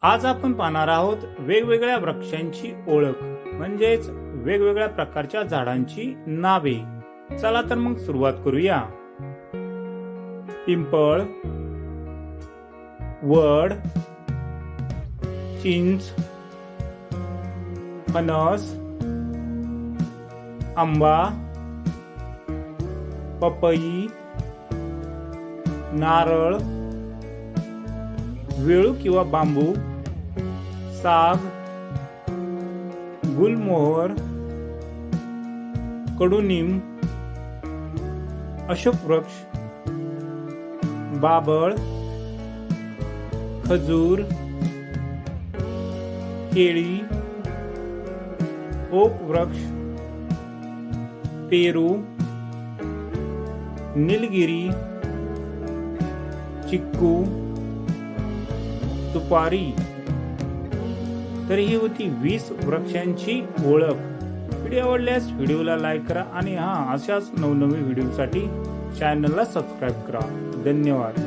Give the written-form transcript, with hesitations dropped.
आज आपण पाहणार आहोत वेगवेगळ्या वृक्षांची ओळख म्हणजेच वेगवेगळ्या प्रकारच्या झाडांची नावे। चला तर मग सुरुवात करूया। पिंपळ, वड, चिंच, फणस, आंबा, पपई, नारळ, वेळू किंवा बांबू, साग, गुलमोहर, कडुनिंब, अशोक वृक्ष, बाभळ, खजूर, केळी, ओक वृक्ष, पेरू, निलगिरी, चिक्कू, सुपारी। तर ही होती 20 वृक्षांची ओळख। व्हिडिओ आवडल्यास व्हिडिओला लाईक करा आणि अशाच नवनवीन व्हिडिओसाठी चॅनलला सबस्क्राईब करा। धन्यवाद।